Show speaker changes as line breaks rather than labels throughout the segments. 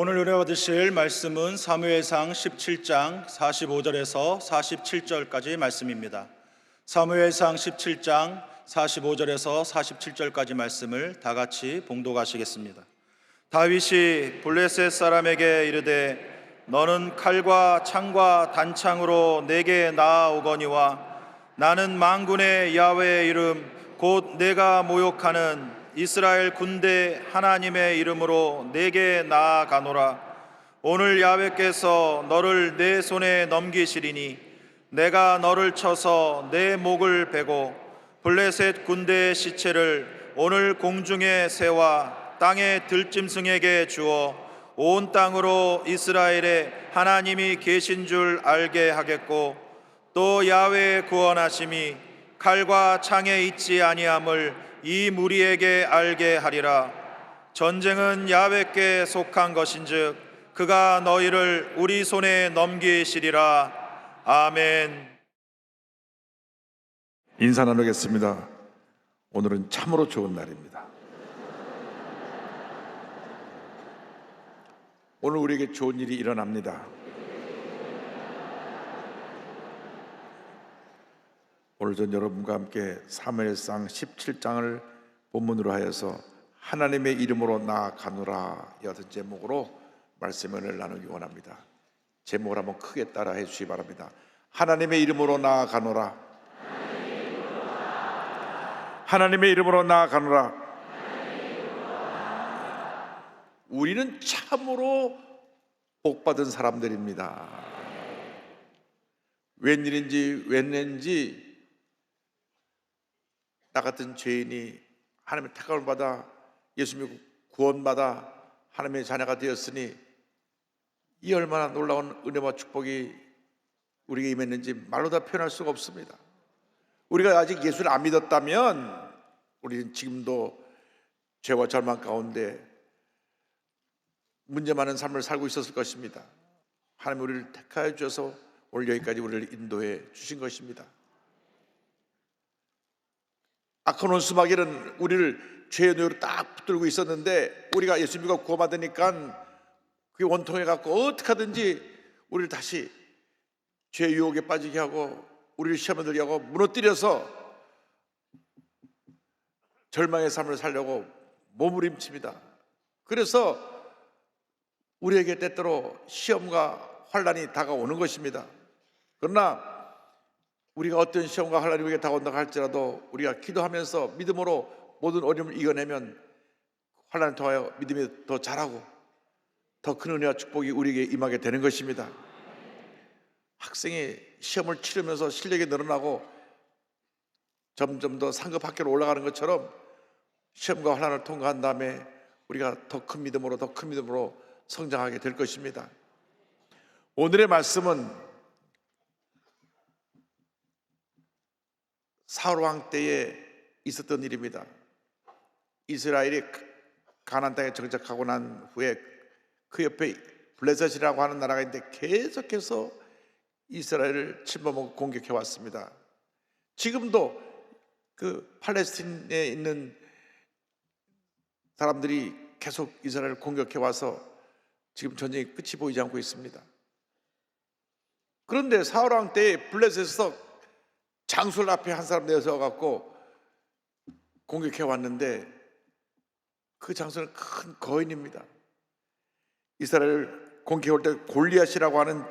오늘 은혜 받으실 말씀은 사무엘상 17장 45절에서 47절까지 말씀입니다. 사무엘상 17장 45절에서 47절까지 말씀을 다 같이 봉독하시겠습니다. 다윗이 블레셋 사람에게 이르되 너는 칼과 창과 단창으로 내게 나아오거니와 나는 만군의 야훼의 이름 곧 내가 모욕하는 이스라엘 군대 하나님의 이름으로 내게 나아가노라. 오늘 야훼께서 너를 내 손에 넘기시리니 내가 너를 쳐서 내 목을 베고 블레셋 군대의 시체를 오늘 공중의 새와 땅의 들짐승에게 주어 온 땅으로 이스라엘의 하나님이 계신 줄 알게 하겠고 또 야훼의 구원하심이 칼과 창에 있지 아니함을 이 무리에게 알게 하리라. 전쟁은 야훼께 속한 것인즉 그가 너희를 우리 손에 넘기시리라. 아멘.
인사 나누겠습니다. 오늘은 참으로 좋은 날입니다. 오늘 우리에게 좋은 일이 일어납니다. 오늘 전 여러분과 함께 사무엘상 17장을 본문으로 하여서 하나님의 이름으로 나아가노라 여든 제목으로 말씀을 나누기 원합니다. 제목을 한번 크게 따라해 주시기 바랍니다. 하나님의 이름으로 나아가노라. 하나님의 이름으로 나아가노라. 우리는 참으로 복받은 사람들입니다. 웬일인지 나 같은 죄인이 하나님의 택함을 받아 예수 믿고 구원받아 하나님의 자녀가 되었으니 이 얼마나 놀라운 은혜와 축복이 우리에게 임했는지 말로 다 표현할 수가 없습니다. 우리가 아직 예수를 안 믿었다면 우리는 지금도 죄와 절망 가운데 문제 많은 삶을 살고 있었을 것입니다. 하나님 우리를 택하여 주셔서 오늘 여기까지 우리를 인도해 주신 것입니다. 악한 원수마귀는 우리를 죄의 노예로 딱 붙들고 있었는데 우리가 예수 믿고 구원받으니까 그게 원통해 갖고 어떻게 하든지 우리를 다시 죄의 유혹에 빠지게 하고 우리를 시험에 들게 하고 무너뜨려서 절망의 삶을 살려고 몸부림칩니다. 그래서 우리에게 때때로 시험과 환난이 다가오는 것입니다. 그러나 우리가 어떤 시험과 환난이 우리에게 다가온다고 할지라도 우리가 기도하면서 믿음으로 모든 어려움을 이겨내면 환난을 통하여 믿음이 더 자라고 더 큰 은혜와 축복이 우리에게 임하게 되는 것입니다. 학생이 시험을 치르면서 실력이 늘어나고 점점 더 상급 학교로 올라가는 것처럼 시험과 환난을 통과한 다음에 우리가 더 큰 믿음으로 성장하게 될 것입니다. 오늘의 말씀은 사울 왕 때에 있었던 일입니다. 이스라엘이 가나안 땅에 정착하고 난 후에 그 옆에 블레셋이라고 하는 나라가 있는데 계속해서 이스라엘을 침범하고 공격해 왔습니다. 지금도 그 팔레스틴에 있는 사람들이 계속 이스라엘을 공격해 와서 지금 전쟁이 끝이 보이지 않고 있습니다. 그런데 사울 왕 때에 블레셋에서 장술 앞에 한 사람 내서 갖고 공격해 왔는데 그 장수는 큰 거인입니다. 이스라엘을 공격해 올 때 골리앗이라고 하는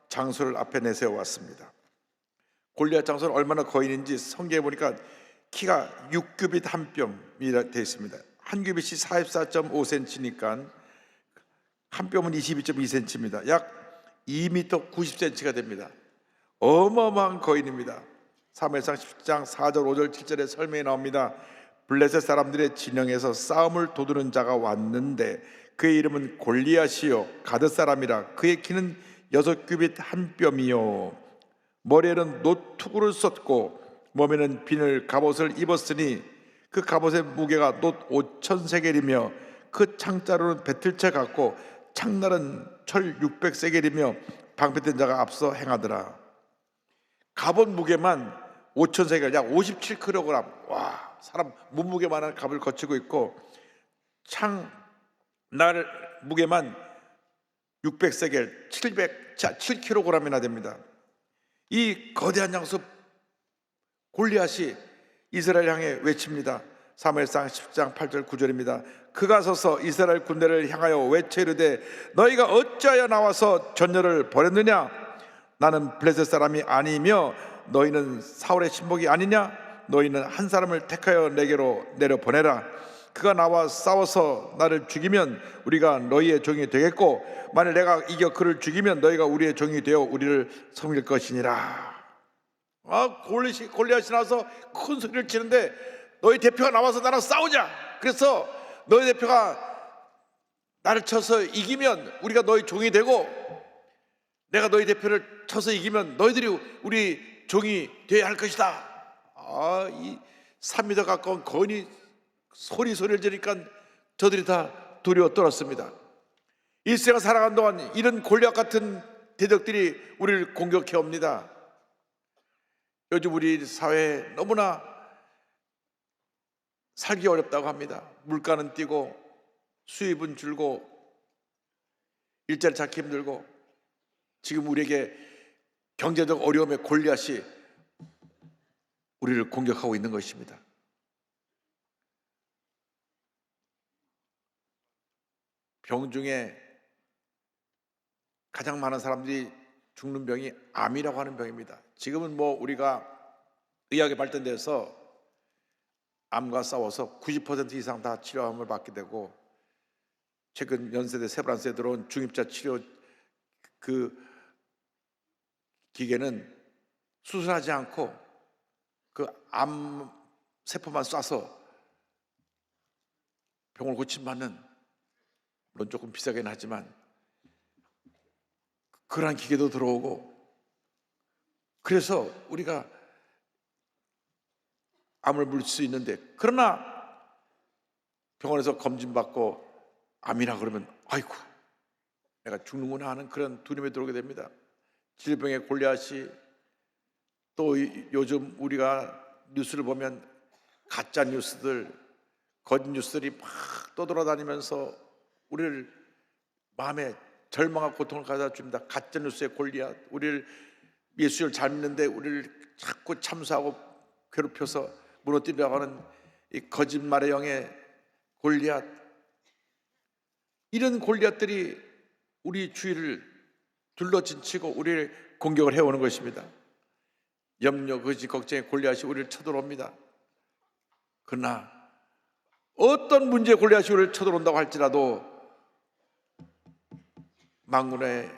장수를 앞에 내세워 왔습니다. 골리앗 장수는 얼마나 거인인지 성경에 보니까 키가 6규빗 한 뼘이라 되어 있습니다. 한 규빗이 44.5cm니까 한 뼘은 22.2cm입니다. 약 2m 90cm가 됩니다. 어마어마한 거인입니다. 사무엘상 10장 4절 5절 7절에 설명이 나옵니다. 블레셋 사람들의 진영에서 싸움을 도두는 자가 왔는데 그의 이름은 골리앗이요 가드 사람이라. 그의 키는 6규빗 한 뼘이요 머리에는 노투구를 썼고 몸에는 비늘 갑옷을 입었으니 그 갑옷의 무게가 놋 5,000세겔이며 그 창자루는 배틀채 같고 창날은 철 600세겔이며 방패된 자가 앞서 행하더라. 갑옷 무게만 5,000세겔 약 57kg. 와, 사람 몸무게만한 갑을 거치고 있고 창날 무게만 600세겔 7kg이나 됩니다. 이 거대한 장수 골리앗이 이스라엘 향해 외칩니다. 사무엘상 10장 8절 9절입니다. 그가 서서 이스라엘 군대를 향하여 외쳐 이르되 너희가 어찌하여 나와서 전열을 벌였느냐? 나는 블레셋 사람이 아니며 너희는 사울의 신복이 아니냐? 너희는 한 사람을 택하여 내게로 내려보내라. 그가 나와 싸워서 나를 죽이면 우리가 너희의 종이 되겠고 만일 내가 이겨 그를 죽이면 너희가 우리의 종이 되어 우리를 섬길 것이니라. 골리앗이 나와서 큰 소리를 치는데 너희 대표가 나와서 나랑 싸우자. 그래서 너희 대표가 나를 쳐서 이기면 우리가 너희 종이 되고 내가 너희 대표를 쳐서 이기면 너희들이 우리 종이 되어야 할 것이다. 이 3m 가까운 거인이 소리를 지르니까 저들이 다 두려워 떨었습니다. 일생을 살아가는 동안 이런 골리앗 같은 대적들이 우리를 공격해 옵니다. 요즘 우리 사회에 너무나 살기 어렵다고 합니다. 물가는 뛰고 수입은 줄고 일자리 찾기 힘들고 지금 우리에게 경제적 어려움의 골리앗이 우리를 공격하고 있는 것입니다. 병 중에 가장 많은 사람들이 죽는 병이 암이라고 하는 병입니다. 지금은 우리가 의학이 발전돼서 암과 싸워서 90% 이상 다 치료함을 받게 되고 최근 연세대 세브란스에 들어온 중입자 치료 그 기계는 수술하지 않고 그 암 세포만 쏴서 병을 고침받는, 물론 조금 비싸긴 하지만 그러한 기계도 들어오고, 그래서 우리가 암을 물릴 수 있는데, 그러나 병원에서 검진받고 암이라 그러면 아이고 내가 죽는구나 하는 그런 두려움이 들어오게 됩니다. 질병의 골리앗이, 또 요즘 우리가 뉴스를 보면 가짜 뉴스들, 거짓 뉴스들이 막 떠돌아다니면서 우리를 마음에 절망과 고통을 가져다 줍니다. 가짜 뉴스의 골리앗, 우리를 예수를 잘 믿는데 우리를 자꾸 참수하고 괴롭혀서 무너뜨리려고 하는 이 거짓말의 영의 골리앗, 이런 골리앗들이 우리 주위를 둘러진치고 우리를 공격을 해오는 것입니다. 염려, 거짓, 걱정의 골리앗이 우리를 쳐들어옵니다. 그러나 어떤 문제의 골리앗이 우리를 쳐들어온다고 할지라도 만군의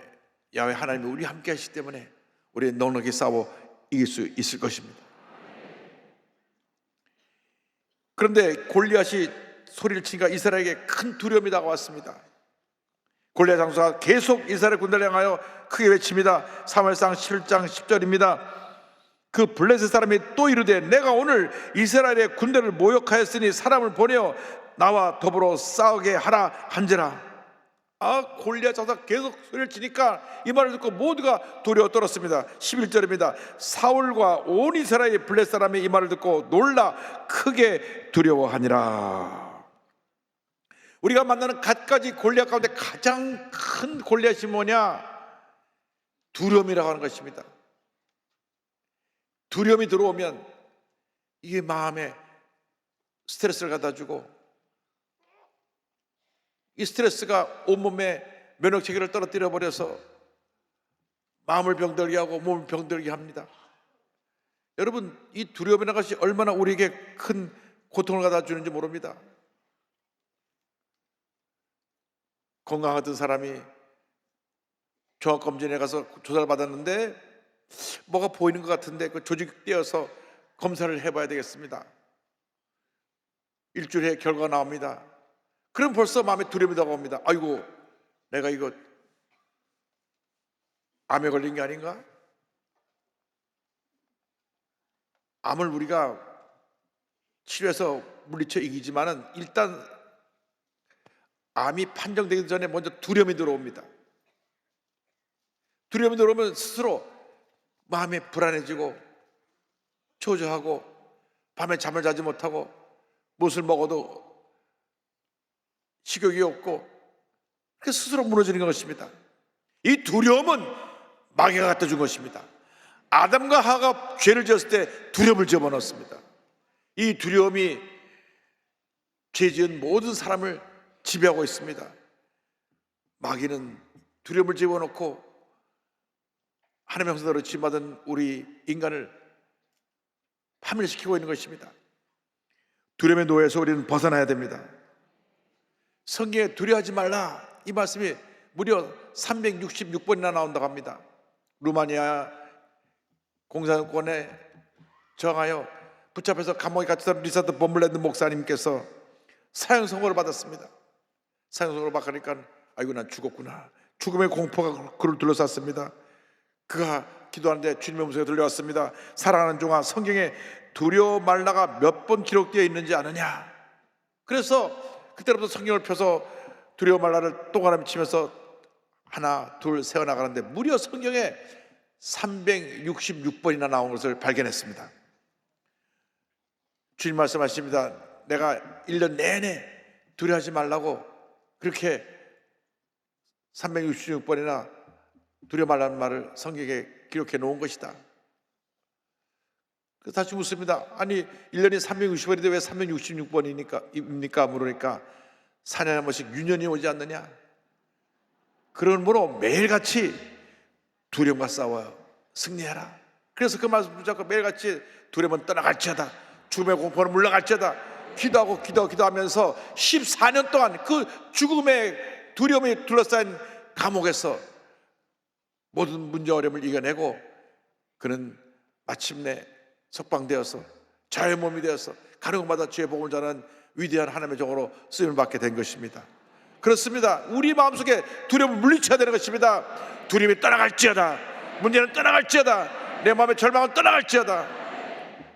야훼 하나님이 우리 함께 하시기 때문에 우리 넉넉히 싸워 이길 수 있을 것입니다. 그런데 골리앗이 소리를 치니까 이스라엘에게 큰 두려움이 다가왔습니다. 골리앗 장수가 계속 이스라엘 군대를 향하여 크게 외칩니다. 사무엘상 7장 10절입니다. 그 블레셋 사람이 또 이르되 내가 오늘 이스라엘의 군대를 모욕하였으니 사람을 보내어 나와 더불어 싸우게 하라 한지라. 골리앗 장수가 계속 소리를 치니까 이 말을 듣고 모두가 두려워 떨었습니다. 11절입니다. 사울과 온 이스라엘 블레셋 사람이 이 말을 듣고 놀라 크게 두려워하니라. 우리가 만나는 갖가지 골리앗 가운데 가장 큰 골리앗이 뭐냐? 두려움이라고 하는 것입니다. 두려움이 들어오면 이게 마음에 스트레스를 갖다 주고, 이 스트레스가 온몸에 면역 체계를 떨어뜨려 버려서 마음을 병들게 하고 몸을 병들게 합니다. 여러분, 이 두려움이라는 것이 얼마나 우리에게 큰 고통을 갖다 주는지 모릅니다. 건강하던 사람이 종합검진에 가서 조사를 받았는데 뭐가 보이는 것 같은데 그 조직 떼어서 검사를 해봐야 되겠습니다. 일주일에 결과가 나옵니다. 그럼 벌써 마음에 두려움이 다가옵니다. 아이고, 내가 이거 암에 걸린 게 아닌가? 암을 우리가 치료해서 물리쳐 이기지만은 일단 암이 판정되기 전에 먼저 두려움이 들어옵니다. 두려움이 들어오면 스스로 마음이 불안해지고 초조하고 밤에 잠을 자지 못하고 무엇을 먹어도 식욕이 없고, 그렇게 스스로 무너지는 것입니다. 이 두려움은 마귀가 갖다 준 것입니다. 아담과 하와가 죄를 지었을 때 두려움을 집어넣었습니다. 이 두려움이 죄 지은 모든 사람을 지배하고 있습니다. 마귀는 두려움을 집어넣고 하나님의 형상대로 지음받은 우리 인간을 파멸시키고 있는 것입니다. 두려움의 노예에서 우리는 벗어나야 됩니다. 성경에 두려워하지 말라 이 말씀이 무려 366번이나 나온다고 합니다. 루마니아 공산권에 저항하여 붙잡혀서 감옥에 갇혔던 리차드 범블랜드 목사님께서 사형 선고를 받았습니다. 사형 선고를 받으니까 아이고 난 죽었구나, 죽음의 공포가 그를 둘러쌌습니다. 그가 기도하는데 주님의 목소리가 들려왔습니다. 사랑하는 종아, 성경에 두려워 말라가 몇 번 기록되어 있는지 아느냐. 그래서 그때부터 성경을 펴서 두려워 말라를 동그라미 치면서 하나 둘 세어나가는데 무려 성경에 366번이나 나온 것을 발견했습니다. 주님 말씀하십니다. 내가 1년 내내 두려워하지 말라고 그렇게 366번이나 두려워 말라는 말을 성경에 기록해 놓은 것이다. 그래서 다시 묻습니다. 아니 1년이 360번인데 왜 366번입니까? 물으니까 4년에 한 번씩 유년이 오지 않느냐. 그러므로 매일같이 두려움과 싸워요. 승리해라. 그래서 그 말씀 붙잡고 매일같이 두려움은 떠나갈지어다, 죽음의 공포는 물러갈지어다 기도하면서 14년 동안 그 죽음의 두려움이 둘러싸인 감옥에서 모든 문제 어려움을 이겨내고 그는 마침내 석방되어서 자유의 몸이 되어서 가는 곳마다 주의 복음을 전하는 위대한 하나님의 종으로 쓰임을 받게 된 것입니다. 그렇습니다. 우리 마음속에 두려움을 물리쳐야 되는 것입니다. 두려움이 떠나갈지어다, 문제는 떠나갈지어다, 내 마음의 절망은 떠나갈지어다.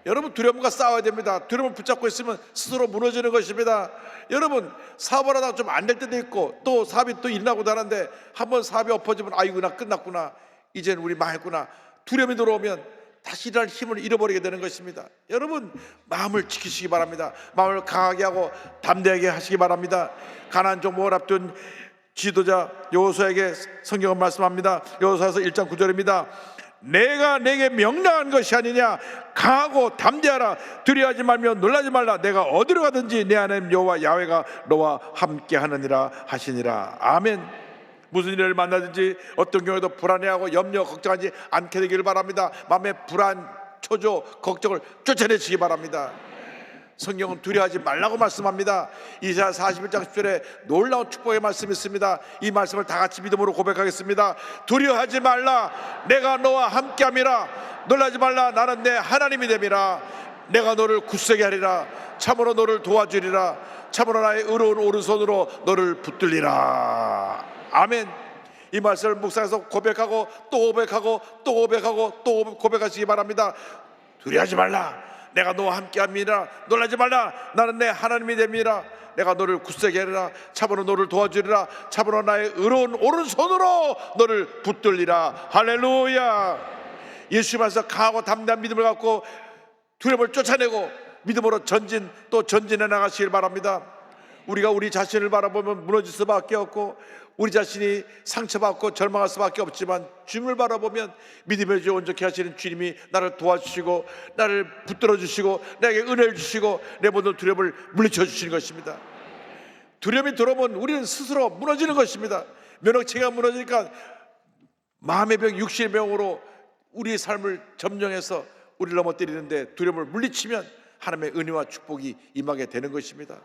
여러분 두려움과 싸워야 됩니다. 두려움을 붙잡고 있으면 스스로 무너지는 것입니다. 여러분 사업을 하다가 좀 안 될 때도 있고 또 사업이 또 일어나고도 하는데 한번 사업이 엎어지면 아이고 나 끝났구나, 이제는 우리 망했구나. 두려움이 들어오면 다시 일할 힘을 잃어버리게 되는 것입니다. 여러분 마음을 지키시기 바랍니다. 마음을 강하게 하고 담대하게 하시기 바랍니다. 가나안 정복을 앞둔 지도자 여호수아에게 성경은 말씀합니다. 여호수아서 1장 9절입니다. 내가 내게 명령한 것이 아니냐. 강하고 담대하라. 두려워하지 말며 놀라지 말라. 내가 어디로 가든지 내 하나님 여호와 야훼가 너와 함께 하느니라 하시니라. 아멘. 무슨 일을 만나든지 어떤 경우에도 불안해하고 염려 걱정하지 않게 되기를 바랍니다. 마음의 불안, 초조, 걱정을 쫓아내시기 바랍니다. 성경은 두려워하지 말라고 말씀합니다. 이사야 41장 10절에 놀라운 축복의 말씀이 있습니다. 이 말씀을 다 같이 믿음으로 고백하겠습니다. 두려워하지 말라. 내가 너와 함께함이라. 놀라지 말라. 나는 내 하나님이 됨이라. 내가 너를 굳세게 하리라. 참으로 너를 도와주리라. 참으로 나의 의로운 오른손으로 너를 붙들리라. 아멘. 이 말씀을 묵상해서 고백하고 또 고백하고 또 고백하고 또 고백하시기 바랍니다. 두려워하지 말라. 내가 너와 함께함이라. 놀라지 말라. 나는 내 하나님이 됨이라. 내가 너를 굳세게 하리라. 참으로 너를 도와주리라. 참으로 나의 의로운 오른손으로 너를 붙들리라. 할렐루야. 예수님께서 강하고 담대한 믿음을 갖고 두려움을 쫓아내고 믿음으로 전진 또 전진해 나가시길 바랍니다. 우리가 우리 자신을 바라보면 무너질 수밖에 없고 우리 자신이 상처받고 절망할 수밖에 없지만 주님을 바라보면 믿음의 주 온전케 하시는 주님이 나를 도와주시고 나를 붙들어 주시고 나에게 은혜를 주시고 내 모든 두려움을 물리쳐 주시는 것입니다. 두려움이 들어오면 우리는 스스로 무너지는 것입니다. 면역체계가 무너지니까 마음의 병, 육신의 병으로 우리의 삶을 점령해서 우리를 넘어뜨리는데 두려움을 물리치면 하나님의 은혜와 축복이 임하게 되는 것입니다.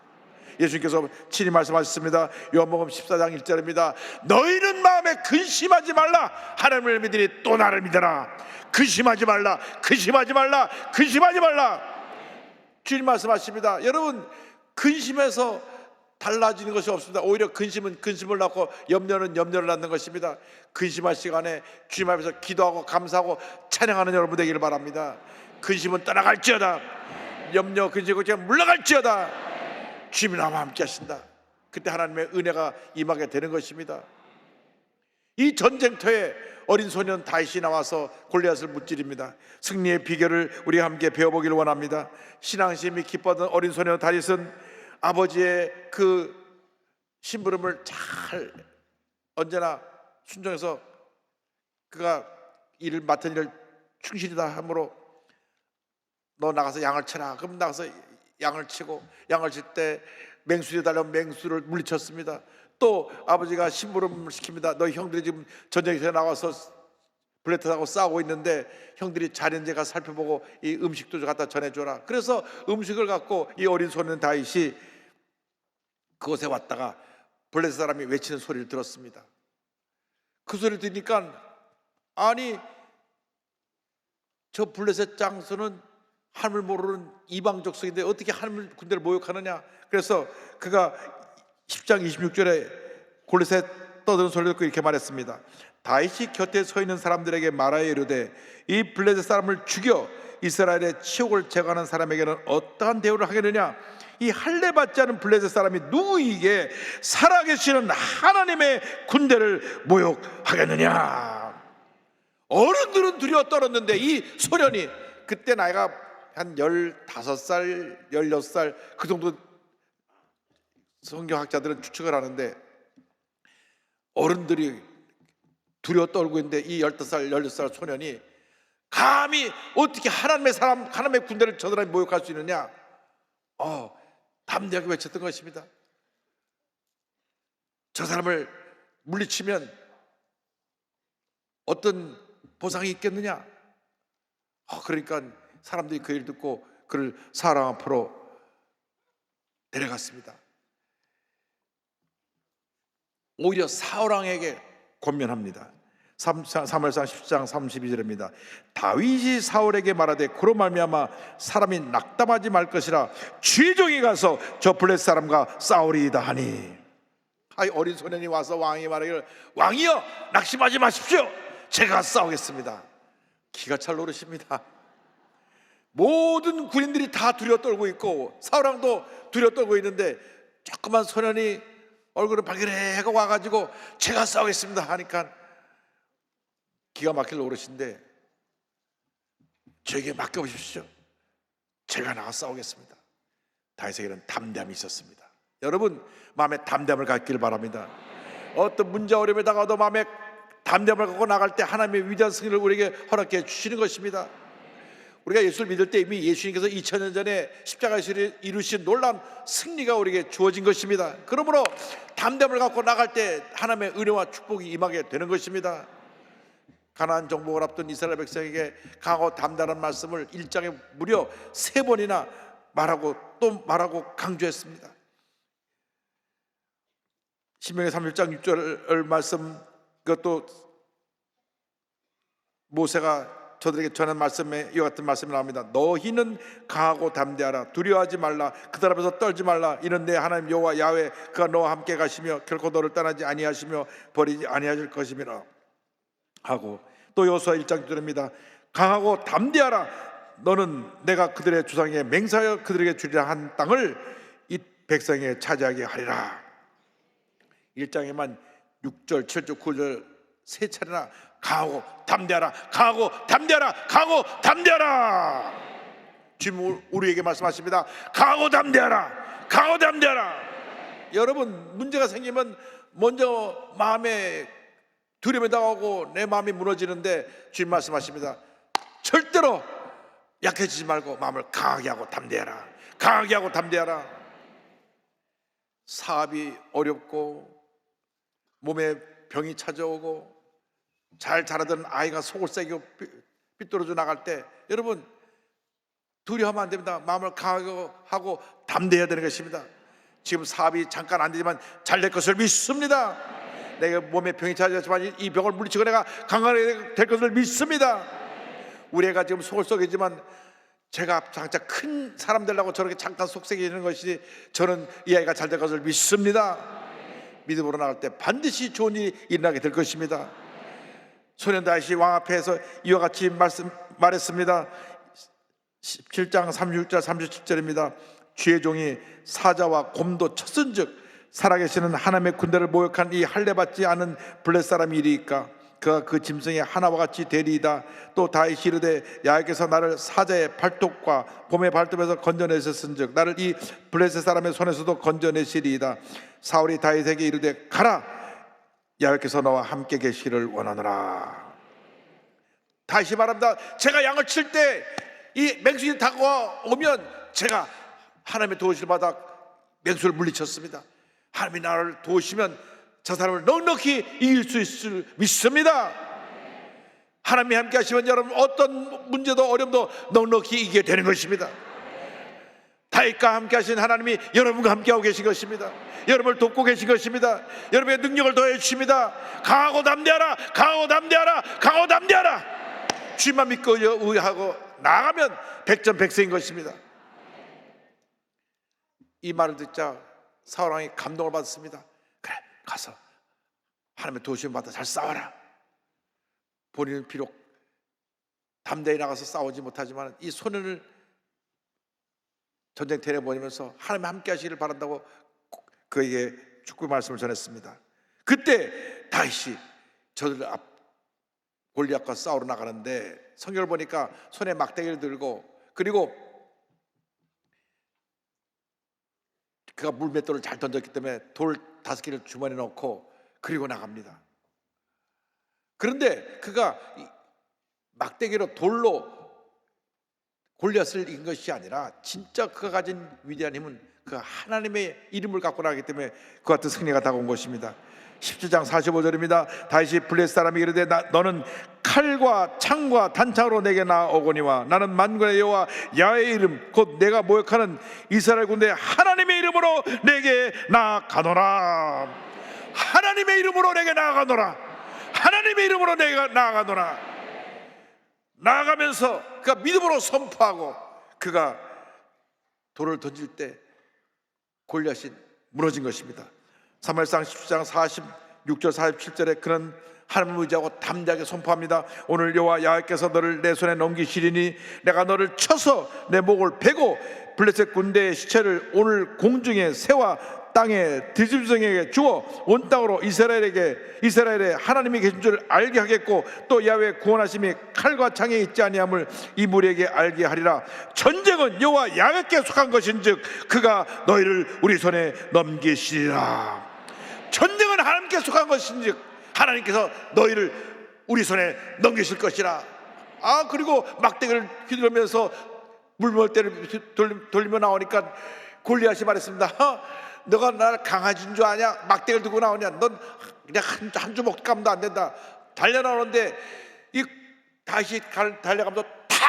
예수님께서 친히 말씀하셨습니다. 요한복음 14장 1절입니다. 너희는 마음에 근심하지 말라. 하나님을 믿으니 또 나를 믿어라. 근심하지 말라. 근심하지 말라. 근심하지 말라. 주님 말씀하십니다. 여러분 근심해서 달라지는 것이 없습니다. 오히려 근심은 근심을 낳고 염려는 염려를 낳는 것입니다. 근심할 시간에 주님 앞에서 기도하고 감사하고 찬양하는 여러분 되기를 바랍니다. 근심은 떠나갈지어다. 염려 근심 걱정 물러갈지어다. 주님이 나와 함께 하신다. 그때 하나님의 은혜가 임하게 되는 것입니다. 이 전쟁터에 어린 소년 다윗이 나와서 골리앗을 무찌릅니다. 승리의 비결을 우리 함께 배워보기를 원합니다. 신앙심이 기뻤던 어린 소년 다윗은 아버지의 그 심부름을 잘 언제나 순종해서 그가 일을 맡은 일을 충실히 다 함으로 너 나가서 양을 쳐라. 그럼 나가서 양을 치고, 양을 칠 때 맹수에 달려면 맹수를 물리쳤습니다. 또 아버지가 심부름을 시킵니다. 너희 형들이 지금 전쟁에서 나와서 블레셋하고 싸우고 있는데 형들이 잘했는지 가 살펴보고 이 음식도 좀 갖다 전해줘라. 그래서 음식을 갖고 이 어린 소년 다윗이 그곳에 왔다가 블레셋 사람이 외치는 소리를 들었습니다. 그 소리를 들으니까 아니 저 블레셋 장수는 하나님을 모르는 이방 족속인데 어떻게 하나님 군대를 모욕하느냐. 그래서 그가 10장 26절에 골리앗에 떠드는 소리를 듣고 이렇게 말했습니다. 다윗이 곁에 서 있는 사람들에게 말하여 이르되 이 블레셋 사람을 죽여 이스라엘의 치욕을 제거하는 사람에게는 어떠한 대우를 하겠느냐. 이 할례 받지 않은 블레셋 사람이 누구에게 살아계시는 하나님의 군대를 모욕하겠느냐. 어른들은 두려워 떨었는데 이 소년이, 그때 나이가 한 15살, 16살 그 정도 성경학자들은 추측을 하는데, 어른들이 두려워 떨고 있는데 이 15살, 16살 소년이 감히 어떻게 하나님의 군대를 저 사람이 모욕할 수 있느냐. 담대하게 외쳤던 것입니다. 저 사람을 물리치면 어떤 보상이 있겠느냐. 그러니까 사람들이 그 일 듣고 그를 사람 앞으로 데려갔습니다. 오히려 사울왕에게 권면합니다. 사무엘상 10장 32절입니다. 다윗이 사울에게 말하되 그로 말미암아 사람이 낙담하지 말 것이라 주의 종이 가서 저 블레셋 사람과 싸우리이다 하니. 어린 소년이 와서 왕이 말하기를 왕이여 낙심하지 마십시오. 제가 싸우겠습니다. 기가 찰 노릇입니다. 모든 군인들이 다 두려워 떨고 있고 사울왕도 두려워 떨고 있는데 조그만 소년이 얼굴을 발그레하고 와가지고 제가 싸우겠습니다 하니까 기가 막힐 노릇인데 저에게 맡겨보십시오. 제가 나가 싸우겠습니다. 다윗에게는 담대함이 있었습니다. 여러분 마음에 담대함을 갖기를 바랍니다. 어떤 문제 어려움에 다가와도 마음에 담대함을 갖고 나갈 때 하나님의 위대한 승리를 우리에게 허락해 주시는 것입니다. 우리가 예수를 믿을 때 이미 예수님께서 2000년 전에 십자가에서 이루신 놀라운 승리가 우리에게 주어진 것입니다. 그러므로 담대함을 갖고 나갈 때 하나님의 은혜와 축복이 임하게 되는 것입니다. 가나안 정복을 앞둔 이스라엘 백성에게 강하고 담대한 말씀을 1장에 무려 3번이나 말하고 또 말하고 강조했습니다. 신명기 31장 6절 말씀, 그것도 모세가 저들에게 전한 말씀에 이와 같은 말씀이 나옵니다. 너희는 강하고 담대하라. 두려워하지 말라. 그들 앞에서 떨지 말라. 이는 내 하나님 여호와 야훼 그가 너와 함께 가시며 결코 너를 떠나지 아니하시며 버리지 아니하실 것임이라 하고, 또 여호수아 1장 6절입니다. 강하고 담대하라. 너는 내가 그들의 조상에게 맹세하여 그들에게 주리라 한 땅을 이 백성에게 차지하게 하리라. 1장에만 6절, 7절, 9절 3차례나 강하고 담대하라, 강하고 담대하라, 강하고 담대하라. 주님 우리에게 말씀하십니다. 강하고 담대하라, 강하고 담대하라. 여러분 문제가 생기면 먼저 마음에 두려움이 다가오고 내 마음이 무너지는데 주님 말씀하십니다. 절대로 약해지지 말고 마음을 강하게 하고 담대하라, 강하게 하고 담대하라. 사업이 어렵고 몸에 병이 찾아오고 잘 자라던 아이가 속을 새기고 삐뚤어져 나갈 때 여러분 두려워하면 안 됩니다. 마음을 강하게 하고 담대해야 되는 것입니다. 지금 사업이 잠깐 안 되지만 잘 될 것을 믿습니다. 내가 몸에 병이 찾아왔지만 이 병을 물리치고 내가 강하게 될 것을 믿습니다. 우리 애가 지금 속을 썩이지만 제가 장차 큰 사람 되려고 저렇게 잠깐 속삭이는 것이 저는 이 아이가 잘 될 것을 믿습니다. 믿음으로 나갈 때 반드시 좋은 일이 일어나게 될 것입니다. 소년 다윗이 왕 앞에서 이와 같이 말했습니다. 17장 36절 37절입니다. 주의 종이 사자와 곰도 쳤은즉 살아계시는 하나님의 군대를 모욕한 이 할례받지 않은 블레셋 사람이 이리이까 그가 그 짐승의 하나와 같이 되리이다. 또 다윗이 이르되 야훼께서 나를 사자의 발톱과 곰의 발톱에서 건져내셨은즉 나를 이 블레셋 사람의 손에서도 건져내시리이다. 사울이 다윗에게 이르되 가라, 야훼께서 너와 함께 계시기를 원하노라. 다시 말합니다. 제가 양을 칠 때 이 맹수들이 다가오면 제가 하나님의 도우심을 받아 맹수를 물리쳤습니다. 하나님이 나를 도우시면 저 사람을 넉넉히 이길 수 있을 믿습니다. 하나님이 함께 하시면 여러분 어떤 문제도 어려움도 넉넉히 이기게 되는 것입니다. 다윗과 함께 하신 하나님이 여러분과 함께하고 계신 것입니다. 여러분을 돕고 계신 것입니다. 여러분의 능력을 더해 주십니다. 강하고 담대하라, 강하고 담대하라, 강하고 담대하라. 주님만 믿고 의하고 나아가면 백전백승인 것입니다. 이 말을 듣자 사울 왕이 감동을 받았습니다. 그래, 가서 하나님의 도우심을 받아 잘 싸워라. 본인은 비록 담대히 나가서 싸우지 못하지만 이 소년을 전쟁터에 보내면서 하나님 함께 하시기를 바란다고 그에게 축구 말씀을 전했습니다. 그때 다윗이 저들 앞 골리앗과 싸우러 나가는데 성경을 보니까 손에 막대기를 들고 그리고 그가 물맷돌을 잘 던졌기 때문에 돌 5개를 주머니에 넣고 그리고 나갑니다. 그런데 그가 막대기로 돌로 골리앗을 이긴 것이 아니라 진짜 그가 가진 위대한 힘은 그 하나님의 이름을 갖고 나가기 때문에 그 같은 승리가 다가온 것입니다. 17장 45절입니다. 다윗이 블레셋 사람이 이르되 너는 칼과 창과 단창으로 내게 나오거니와 나는 만군의 여호와 야훼의 이름 곧 내가 모욕하는 이스라엘 군대 하나님의 이름으로 내게 나아가노라. 하나님의 이름으로 내게 나아가노라. 하나님의 이름으로 내가 나아가노라. 나아가면서 그가 믿음으로 선포하고 그가 돌을 던질 때 골리앗이 무너진 것입니다. 사무엘상 17장 46절 47절에 그는 하나님을 의지하고 담대하게 선포합니다. 오늘 여호와 야훼께서 너를 내 손에 넘기시리니 내가 너를 쳐서 내 목을 베고 블레셋 군대의 시체를 오늘 공중에 새와 땅에 들짐승에게 주어 온 땅으로 이스라엘의 하나님이 계신 줄 알게 하겠고 또 야훼의 구원하심이 칼과 창에 있지 아니함을 이 무리에게 알게 하리라. 전쟁은 여호와 야훼께 속한 것인즉 그가 너희를 우리 손에 넘기시리라. 전쟁은 하나님께 속한 것인즉 하나님께서 너희를 우리 손에 넘기실 것이라. 그리고 막대기를 휘두르면서 물물대를 돌리며 나오니까 골리앗이 말했습니다. 너가 나를 강아지인 줄 아냐? 막대기를 들고 나오냐? 넌 그냥 한 주먹 감도 안 된다. 달려나오는데 이 다시 달려가면서 탁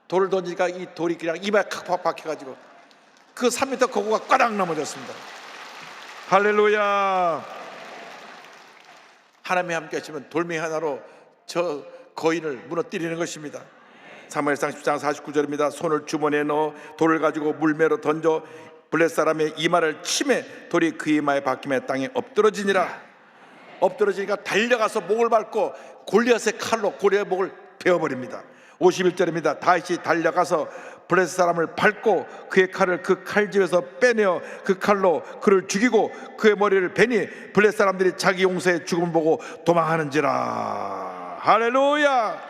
돌을 던지니까 이 돌이 그냥 이마에 칵 박혀가지고 그 3m 거구가 꽈당 넘어졌습니다. 할렐루야. 하나님이 함께 하시면 돌멩이 하나로 저 거인을 무너뜨리는 것입니다. 사무엘상 10장 49절입니다. 손을 주머니에 넣어 돌을 가지고 물매로 던져 블레셋 사람의 이마를 치매 돌이 그 이마에 박히며 땅에 엎드러지니라. 엎드러지니까 달려가서 목을 밟고 골리앗의 칼로 골리앗의 목을 베어버립니다. 51절입니다. 다윗이 달려가서 블레셋 사람을 밟고 그의 칼을 그 칼집에서 빼내어 그 칼로 그를 죽이고 그의 머리를 베니 블레셋 사람들이 자기 용사의 죽음을 보고 도망하는지라. 할렐루야.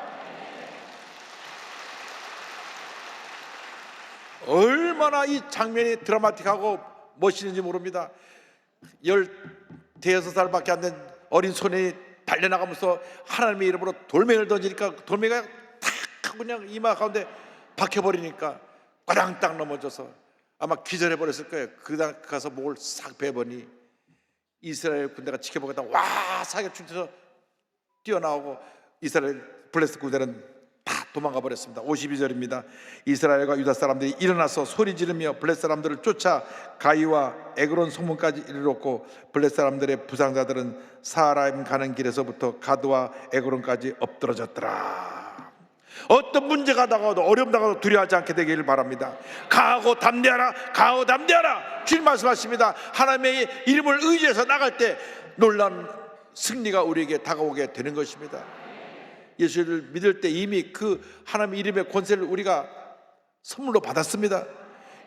얼마나 이 장면이 드라마틱하고 멋있는지 모릅니다. 15살밖에 안 된 어린 소년이 달려나가면서 하나님의 이름으로 돌멩이를 던지니까 돌멩이가 탁 하고 그냥 이마 가운데 박혀버리니까 꽈당땅 넘어져서 아마 기절해버렸을 거예요. 그다음 가서 목을 싹 베버니 이스라엘 군대가 지켜보겠다 와 사격 중에서 뛰어나오고 이스라엘 블레셋 군대는 다 도망가 버렸습니다. 52절입니다. 이스라엘과 유다 사람들이 일어나서 소리 지르며 블레셋 사람들을 쫓아 가이와 에그론 성문까지 이르렀고 블레셋 사람들의 부상자들은 사하라임 가는 길에서부터 가드와 에그론까지 엎드러졌더라. 어떤 문제가 다가와도 어려움 다가와도 두려워하지 않게 되기를 바랍니다. 강하고 담대하라, 강하고 담대하라. 주님 말씀하십니다. 하나님의 이름을 의지해서 나갈 때 놀라운 승리가 우리에게 다가오게 되는 것입니다. 예수를 믿을 때 이미 그 하나님의 이름의 권세를 우리가 선물로 받았습니다.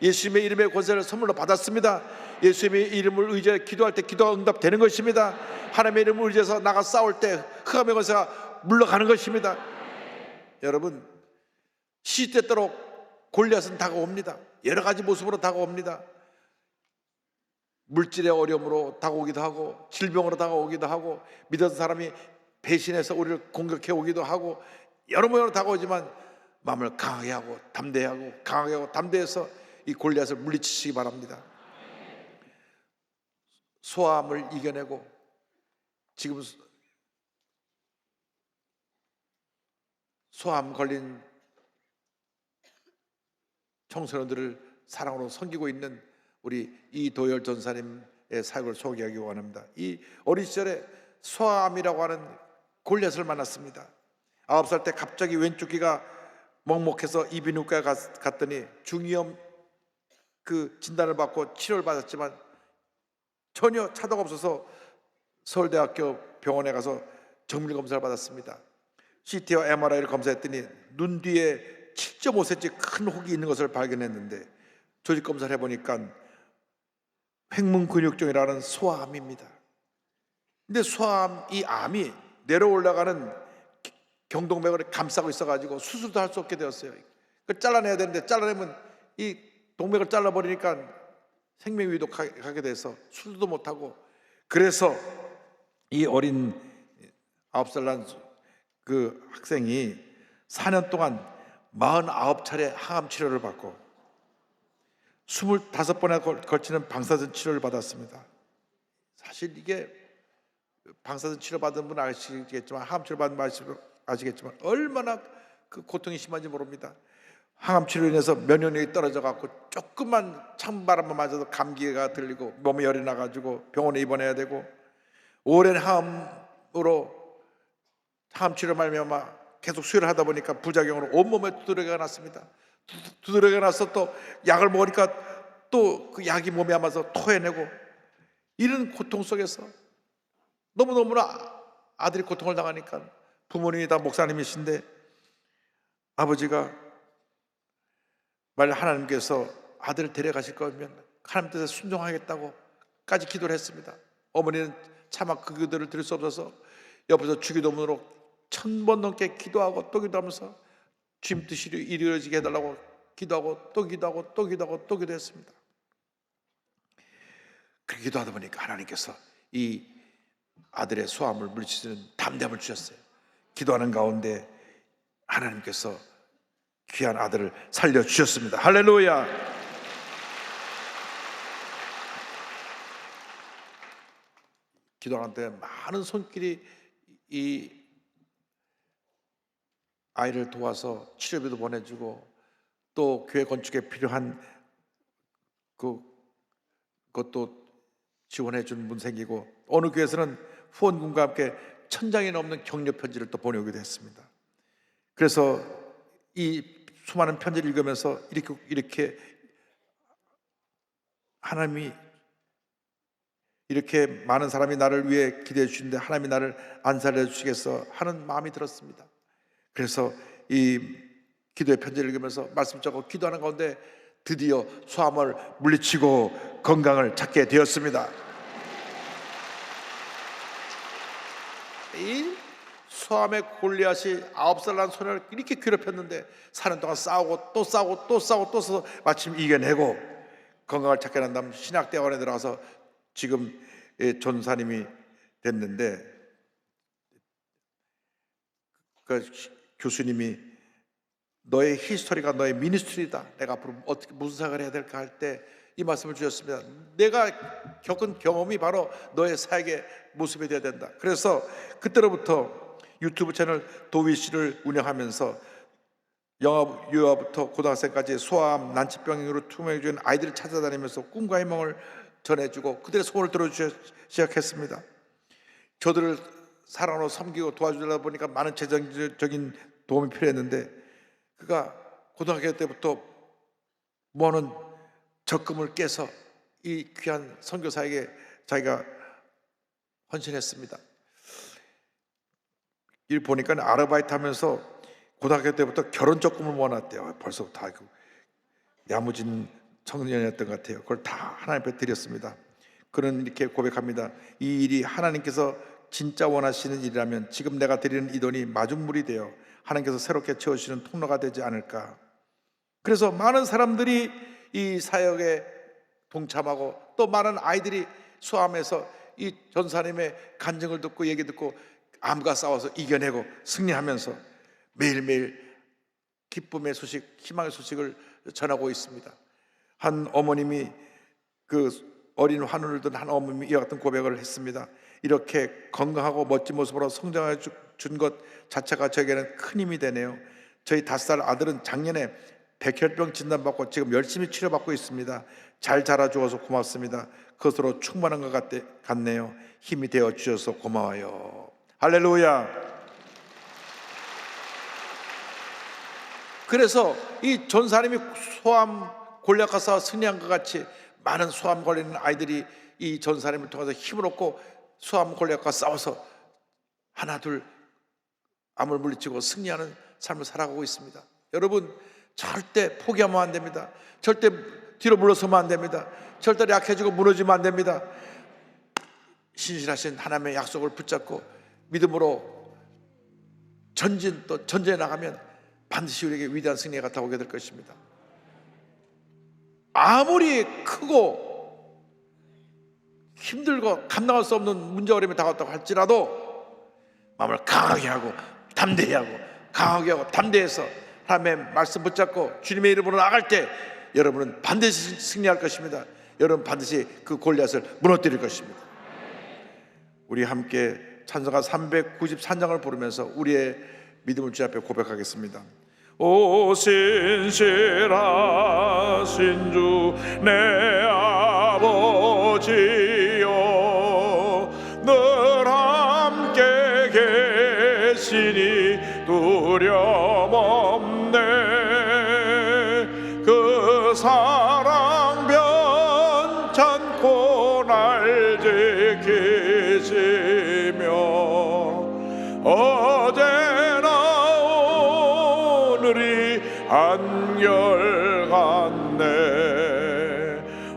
예수님의 이름의 권세를 선물로 받았습니다. 예수님의 이름을 의지해 기도할 때 기도가 응답되는 것입니다. 하나님의 이름을 의지해서 나가 싸울 때 흑암의 권세가 물러가는 것입니다. 여러분, 시때때로 골리앗은 다가옵니다. 여러 가지 모습으로 다가옵니다. 물질의 어려움으로 다가오기도 하고 질병으로 다가오기도 하고 믿었던 사람이 배신해서 우리를 공격해 오기도 하고 여러 모양으로 다가오지만 마음을 강하게 하고 담대하고 강하게 하고 담대해서 이 골리앗을 물리치시기 바랍니다. 소아암을 이겨내고 지금 소아암 걸린 청소년들을 사랑으로 섬기고 있는 우리 이도열 전사님의 사역을 소개하기 원합니다. 이 어린 시절에 소아암이라고 하는 골리앗을 만났습니다. 9살 때 갑자기 왼쪽 귀가 먹먹해서 이비인후과에 갔더니 중이염 그 진단을 받고 치료를 받았지만 전혀 차도가 없어서 서울대학교 병원에 가서 정밀 검사를 받았습니다. CT와 MRI를 검사했더니 눈 뒤에 7.5cm 큰 혹이 있는 것을 발견했는데 조직 검사를 해보니까 횡문근육종이라는 소아암입니다. 근데 소아암 이 암이 내려올라가는 경동맥을 감싸고 있어가지고 수술도 할 수 없게 되었어요. 그걸 잘라내야 되는데 잘라내면 이 동맥을 잘라버리니까 생명 위독하게 돼서 수술도 못하고, 그래서 이 어린 9살 난 그 학생이 4년 동안 49차례 항암 치료를 받고 25번에 걸치는 방사선 치료를 받았습니다. 사실 이게 방사선 치료 받은 분은 아시겠지만, 항암 치료 받은 분 아시겠지만 얼마나 그 고통이 심한지 모릅니다. 항암 치료로 인해서 면역력이 떨어져 갖고 조금만 찬바람만 맞아도 감기가 들리고 몸에 열이 나가지고 병원에 입원해야 되고, 오랜 항암으로 항암 치료 말미암아 계속 수혈을 하다 보니까 부작용으로 온몸에 두드러기가 났습니다. 두드러기가 나서 또 약을 먹으니까 또 그 약이 몸에 남아서 토해내고, 이런 고통 속에서 너무너무나 아들이 고통을 당하니까 부모님이 다 목사님이신데 아버지가 만약 하나님께서 아들을 데려가실 거면 하나님 뜻에 순종하겠다고까지 기도를 했습니다. 어머니는 차마 그 기도를 들을 수 없어서 옆에서 주기도문으로 1000번 넘게 기도하고 또 기도하면서 주님 뜻이 이루어지게 해달라고 기도하고 또 기도하고 또 기도하고 또 기도했습니다. 그렇게 기도하다 보니까 하나님께서 이 아들의 소아암을 물리치는 담대함을 주셨어요. 기도하는 가운데 하나님께서 귀한 아들을 살려주셨습니다. 할렐루야. 기도하는데 많은 손길이 이 아이를 도와서 치료비도 보내주고 또 교회 건축에 필요한 그것도 지원해 준 분 생기고, 어느 교회에서는 후원금과 함께 1000장이 넘는 격려 편지를 또 보내오기도 했습니다. 그래서 이 수많은 편지를 읽으면서 이렇게 하나님이 이렇게 많은 사람이 나를 위해 기대해 주시는데 하나님이 나를 안 살려주시겠어 하는 마음이 들었습니다. 그래서 이 기도의 편지를 읽으면서 말씀 적고 기도하는 가운데 드디어 소암을 물리치고 건강을 찾게 되었습니다. 이 소암의 골리앗이 9살 난 소년을 이렇게 괴롭혔는데 4년 동안 싸우고 또 싸우고 또 싸우고 또 싸워서 마침 이겨내고 건강을 찾게 난 다음 신학대학원에 들어가서 지금 전사님이 됐는데, 그 교수님이 너의 히스토리가 너의 미니스트리다, 내가 앞으로 어떻게 무슨 생각을 해야 될까 할 때 이 말씀을 주셨습니다. 내가 겪은 경험이 바로 너의 사역의 모습이 되어야 된다. 그래서 그때로부터 유튜브 채널 도위씨를 운영하면서 영아 유아부터 고등학생까지 소아암, 난치병으로 투명해 준 아이들을 찾아다니면서 꿈과 희망을 전해주고 그들의 소원을 들어주기 시작했습니다. 저들을 사랑으로 섬기고 도와주다 보니까 많은 재정적인 도움이 필요했는데, 그가 고등학교 때부터 모아놓은 적금을 깨서 이 귀한 선교사에게 자기가 헌신했습니다. 일 보니까 아르바이트 하면서 고등학교 때부터 결혼 적금을 모아놨대요. 벌써부터 야무진 청년이었던 것 같아요. 그걸 다 하나님 앞에 드렸습니다. 그는 이렇게 고백합니다. 이 일이 하나님께서 진짜 원하시는 일이라면 지금 내가 드리는 이 돈이 마중물이 되어 하나님께서 새롭게 채우시는 통로가 되지 않을까. 그래서 많은 사람들이 이 사역에 동참하고 또 많은 아이들이 소암에서 이 전사님의 간증을 듣고 얘기 듣고 암과 싸워서 이겨내고 승리하면서 매일매일 기쁨의 소식, 희망의 소식을 전하고 있습니다. 한 어머님이, 그 어린 환우를 둔 한 어머님이 이와 같은 고백을 했습니다. 이렇게 건강하고 멋진 모습으로 성장해 준 것 자체가 저에게는 큰 힘이 되네요. 저희 5살 아들은 작년에 백혈병 진단받고 지금 열심히 치료받고 있습니다. 잘 자라주어서 고맙습니다. 그것으로 충분한 것 같네요. 힘이 되어 주셔서 고마워요. 할렐루야. 그래서 이 전사님이 소암 골리앗과 싸워 승리한 것 같이 많은 소암 걸리는 아이들이 이 전사님을 통해서 힘을 얻고 소암 골리앗과 싸워서 하나 둘 암을 물리치고 승리하는 삶을 살아가고 있습니다. 여러분, 절대 포기하면 안 됩니다. 절대 뒤로 물러서면 안 됩니다. 절대 약해지고 무너지면 안 됩니다. 신실하신 하나님의 약속을 붙잡고 믿음으로 전진해 나가면 반드시 우리에게 위대한 승리가 다가오게 될 것입니다. 아무리 크고 힘들고 감당할 수 없는 문제 어려움이 다가왔다고 할지라도 마음을 강하게 하고 담대히 하고 강하게 하고 담대해서 하나님의 말씀 붙잡고 주님의 이름으로 나갈 때 여러분은 반드시 승리할 것입니다. 여러분 반드시 그 골리앗을 무너뜨릴 것입니다. 우리 함께 찬송가 393장을 부르면서 우리의 믿음을 주 앞에 고백하겠습니다. 오 신실하신 주 내 아버지여, 늘 함께 계시니 두려움 없네. 그 사랑 변찮고 날 지키시며 어제나 오늘이 한결같네.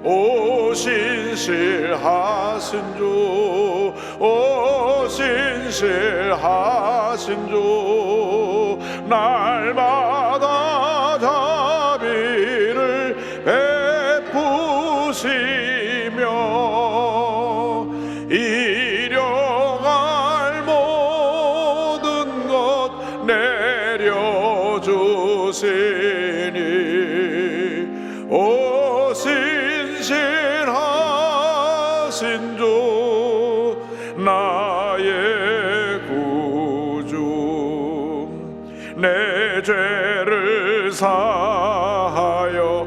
오 신실하신 주, 오 신실하신 주, 날마다 자비를 베푸시며 일용할 모든 것 내려주시니 오 신실하신 주 나의 구주, 내 죄를 사하여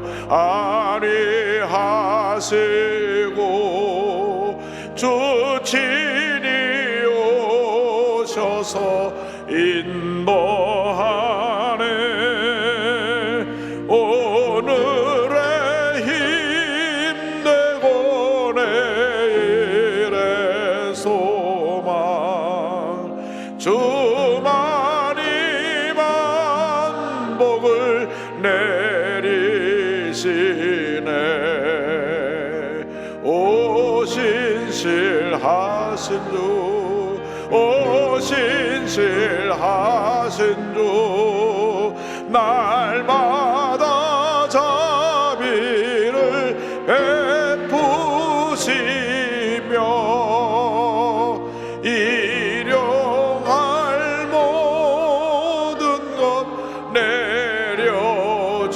안위하시고 주 친히 오셔서 인도하네. 오늘의 힘내고 내일의 소망, 주만이 만복을 내리시네. 오 신실하신 주, 오 신실하신 주, 날마다 자비를 베푸시며 일용할 모든 것 내려주시니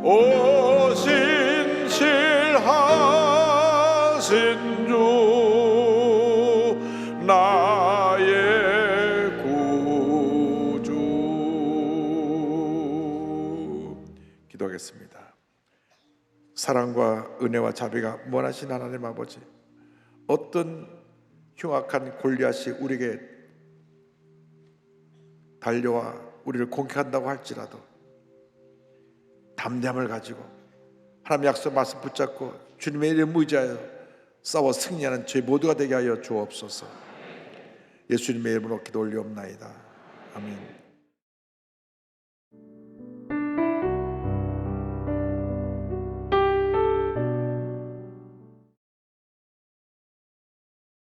오 신실하신 주 나의 구주. 기도하겠습니다. 사랑과 은혜와 자비가 무한하신 하나님 아버지, 어떤 흉악한 골리앗이 우리에게 달려와 우리를 공격한다고 할지라도 담대함을 가지고 하나님 약속 말씀 붙잡고 주님의 이름 의지하여 싸워 승리하는 저희 모두가 되게 하여 주옵소서. 예수님의 이름으로 기도 올리옵나이다. 아멘.